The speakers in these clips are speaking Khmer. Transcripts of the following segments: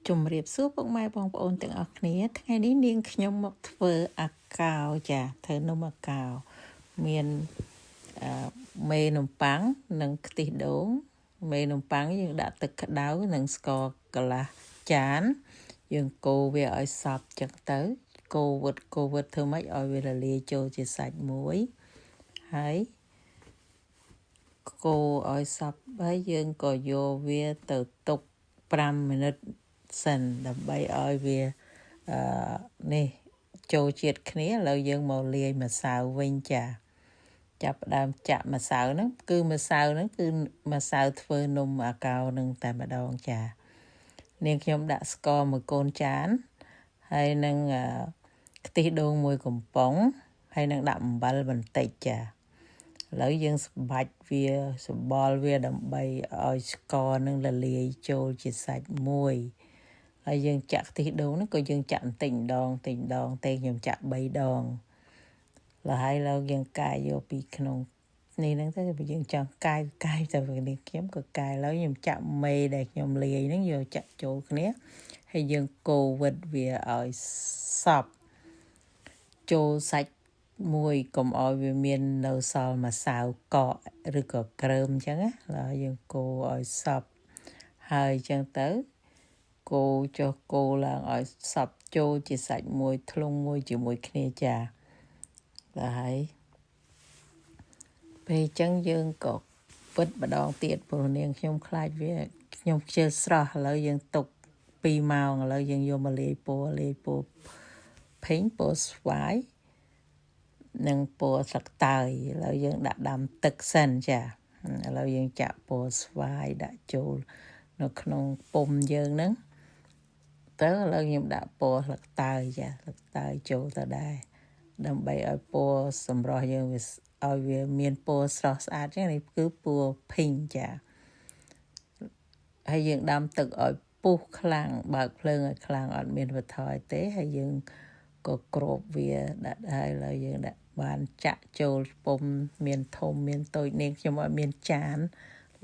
ជំរាបសួរពុកម៉ែបងប្អូនទាំងអស់គ្នាថ្ងៃនេះនាងខ្ញុំមកធ្វើអាកោចាធ្វើនំអាកោមានមេនំប៉័ងនិងខ្ទិះដូងមេនំប៉័ងយើងដាក់ទឹកក្តៅនិងស្ករកន្លះចានយើងកូរវាឲ្យសព្វចឹងទៅកូរវិតធ្វើម៉េចឲ្យវារលាយចូលជាសាច់មួយហើយកូរឲ្យសព្វហើយយើងក៏យកវាទៅទុក5មីនិតសិនដើម្បីឲ្យវានេះចូលជាតិគ្នាឥឡូវយើងមកលាយម្សៅវិញចាចាប់ផ្ដើមចាក់ម្សៅហ្នឹងគឺម្សៅហ្នឹងគឺម្សៅធ្វើនំអាកោនឹងតែម្ដងចានាងខ្ញុំដាក់ស្ករមួយកូនចានហើយនឹងខ្ទិះដូងមួយកំប៉ុងហើយនឹងដាក់អំបិលបន្តិចចាឥឡូវយើងសម្បាច់វាសម្បល់វាដើម្បីឲ្យស្ករនឹងរលាយចូលជាសាច់មួយហើយយើងចាក់ខ្ទិះដូងហ្នឹងក៏យើងចាក់បន្តិចម្ដងទេខ្ញុំចាក់3ដងហើយយើងកាយយកពីក្នុងនេះហ្នឹងទៅយើងចង់កាយទៅនេះខ្ញុំក៏កាយហើយខ្ញុំចាក់មេដែលខ្ញុំលាយហ្នឹងយកចាក់ចូលគ្នាហើយយើងកូរវិតវាឲ្យសព្វចូលសាច់មួយកុំឲ្យវាមាននៅសល់ម្សៅកកឬក៏ក្រើមអញ្ចឹងណាហើយយើងកូរឲ្យសព្វហើយអញ្ចឹងទៅកូរឡើងឲ្យសព្វចូលជាសាច់មួយធ្លុងមួយជាមួយគ្នាចាហើយពេលអញ្ចឹងយើងក៏ពិតម្ដងទៀតព្រោះនាងខ្ញុំខ្លាចវាខ្ញុំខ្ជិលស្រស់ឥឡូវយើងទុក2ម៉ោងឥឡូវយើងយកមកលាយពណ៌ភេងពណ៌ស្វាយនិងពណ៌ស្លឹកតើយឥឡូវយើងដាក់ដាំទឹកសិនចាឥឡូវយើងចាក់ពណ៌ស្វាយដាក់ចូលនៅក្នុងពុម្ពយើងហ្នឹងទៅឥឡូវខ្ញុំដាក់ពណ៌ស្លឹកតើយចាស្លឹកតើយចូលទៅដែរដើម្បីឲ្យពណ៌សម្រស់យើងវាឲ្យវាមានពណ៌ស្រស់ស្អាតចឹងនេះគឺពណ៌ភីងចាហើយយើងដាំទឹកឲ្យពុះខ្លាំងបើកភ្លើងឲ្យខ្លាំងអត់មានវត្ថុអីទេហើយយើងក៏គ្របវាដាក់ហើយឥឡូវយើងដាក់បានចាក់ចូលពុម្ពមានធំមានតូចនាងខ្ញុំអត់មានចាន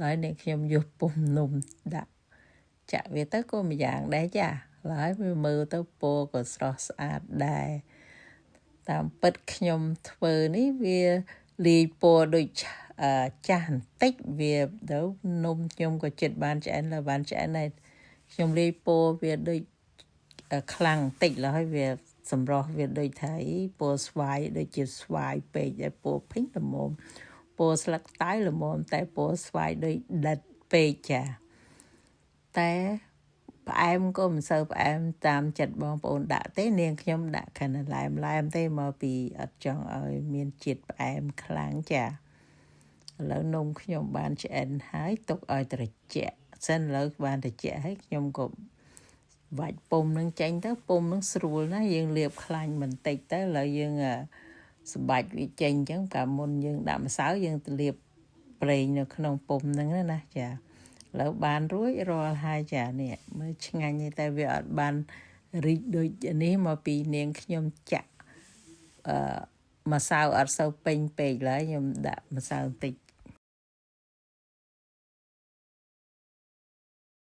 ហើយនាងខ្ញុំយកពុម្ពនំដាក់ចាក់វាទៅក៏មួយយ៉ាងដែរចាហើយវាមើលទៅពណ៌ក៏ស្រស់ស្អាតដែរតាមពិតខ្ញុំធ្វើនេះវាលាយពណ៌ដូចចាស់បន្តិចវាទៅនំខ្ញុំក៏ចិត្តបានឆ្អិនហើយខ្ញុំលាយពណ៌វាដូចខ្លាំងបន្តិចហើយវាសម្រស់វាដូចថាពណ៌ស្វាយដូចជាស្វាយពេកហើយពណ៌ភីងល្មមពណ៌ស្លឹកតើយល្មមតែពណ៌ស្វាយដូចដិតពេកចាតែផ្អែមក៏មិនសូវផ្អែមតាមចិត្តបងប្អូនដាក់ទេនាងខ្ញុំដាក់ខណៈឡែមទេមកពីអត់ចង់ឲ្យមានជាតិផ្អែមខ្លាំងចាឥឡូវនំខ្ញុំបានឆ្អិនហើយទុកឲ្យត្រជាក់សិនឥឡូវបានត្រជាក់ហើយខ្ញុំក៏វាច់ពុម្ពនឹងចេញទៅពុម្ពនឹងស្រួលណាយើងលាបខ្លាញ់បន្តិចទៅឥឡូវយើងសម្បាច់វាចេញអញ្ចឹងកាលមុនយើងដាក់ម្សៅយើងទៅលាបប្រេងនៅក្នុងពុម្ពហ្នឹងណាចាឥឡូវបានរួចរាល់ហើយចានេះមើលឆ្ងាញ់តែវាអត់បានរីកដូចនេះមកពីនាងខ្ញុំចាក់ម្សៅអត់សូវពេញពេកឡើយខ្ញុំដាក់ម្សៅបន្តិច